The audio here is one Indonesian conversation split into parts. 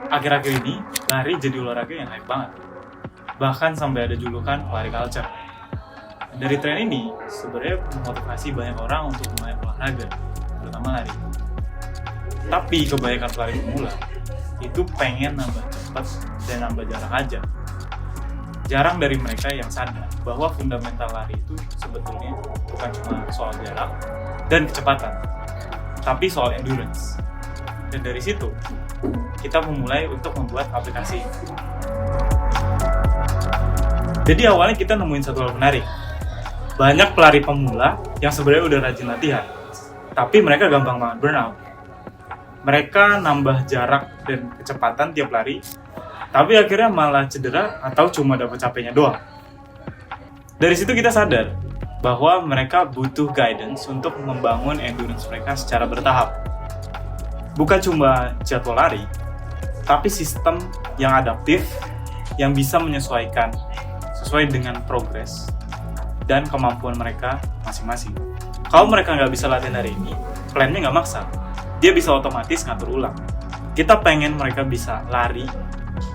Akhir-akhir ini, lari jadi olahraga yang hype banget. Bahkan sampai ada julukan lari culture. Dari tren ini, sebenarnya memotivasi banyak orang untuk mulai olahraga, terutama lari. Tapi kebanyakan pelari pemula itu pengen nambah cepat dan nambah jarak aja. Jarang dari mereka yang sadar bahwa fundamental lari itu sebetulnya bukan cuma soal jarak dan kecepatan, tapi soal endurance. Dan dari situ, kita memulai untuk membuat aplikasi. Jadi awalnya kita nemuin satu hal menarik. Banyak pelari pemula yang sebenarnya udah rajin latihan, tapi mereka gampang banget burnout. Mereka nambah jarak dan kecepatan tiap lari, tapi akhirnya malah cedera atau cuma dapat capeknya doang. Dari situ kita sadar bahwa mereka butuh guidance untuk membangun endurance mereka secara bertahap. Bukan cuma jadwal lari, tapi sistem yang adaptif yang bisa menyesuaikan sesuai dengan progres dan kemampuan mereka masing-masing. Kalau mereka nggak bisa latihan hari ini, plannya nggak maksa. Dia bisa otomatis ngatur ulang. Kita pengen mereka bisa lari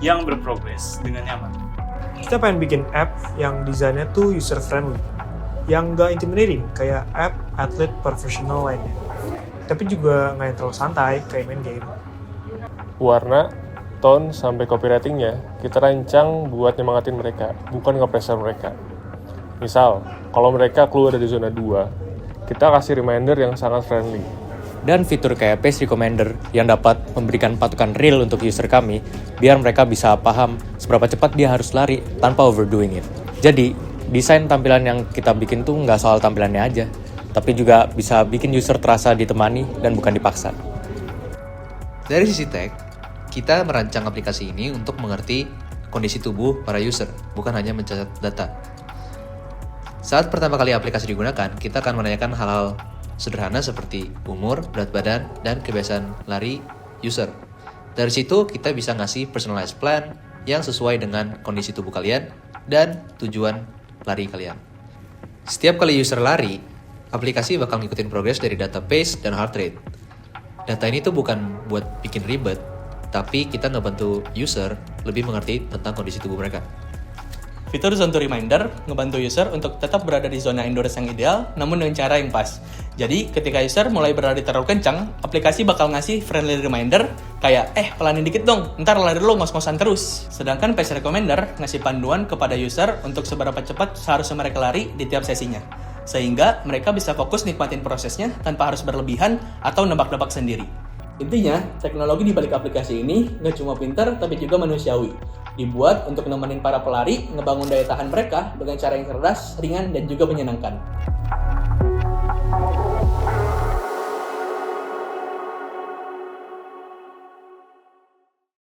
yang berprogres dengan nyaman. Kita pengen bikin app yang desainnya tuh user-friendly, yang nggak intimidating kayak app atlet profesional lainnya. Tapi juga nggak yang terlalu santai kayak main game. Warna, tone, sampai copywritingnya kita rancang buat nyemangatin mereka, bukan nge-pressure mereka. Misal, kalau mereka keluar dari zona 2, kita kasih reminder yang sangat friendly. Dan fitur kayak Pace Recommender yang dapat memberikan patokan real untuk user kami, biar mereka bisa paham seberapa cepat dia harus lari tanpa overdoing it. Jadi, desain tampilan yang kita bikin tuh nggak soal tampilannya aja, tapi juga bisa bikin user terasa ditemani dan bukan dipaksa. Dari sisi tech, kita merancang aplikasi ini untuk mengerti kondisi tubuh para user, bukan hanya mencatat data. Saat pertama kali aplikasi digunakan, kita akan menanyakan hal-hal sederhana seperti umur, berat badan, dan kebiasaan lari user. Dari situ, kita bisa ngasih personalized plan yang sesuai dengan kondisi tubuh kalian dan tujuan lari kalian. Setiap kali user lari, aplikasi bakal ngikutin progres dari data pace dan heart rate. Data ini tuh bukan buat bikin ribet, tapi kita ngebantu user lebih mengerti tentang kondisi tubuh mereka. Fitur Zone to Reminder ngebantu user untuk tetap berada di zona endurance yang ideal, namun dengan cara yang pas. Jadi, ketika user mulai berlari terlalu kencang, aplikasi bakal ngasih friendly reminder kayak, pelanin dikit dong, ntar lari lo ngos-ngosan terus. Sedangkan Pace Recommender ngasih panduan kepada user untuk seberapa cepat seharusnya mereka lari di tiap sesinya. Sehingga mereka bisa fokus nikmatin prosesnya tanpa harus berlebihan atau nebak-nebak sendiri. Intinya, teknologi di balik aplikasi ini nggak cuma pintar tapi juga manusiawi. Dibuat untuk nemenin para pelari ngebangun daya tahan mereka dengan cara yang cerdas, ringan, dan juga menyenangkan.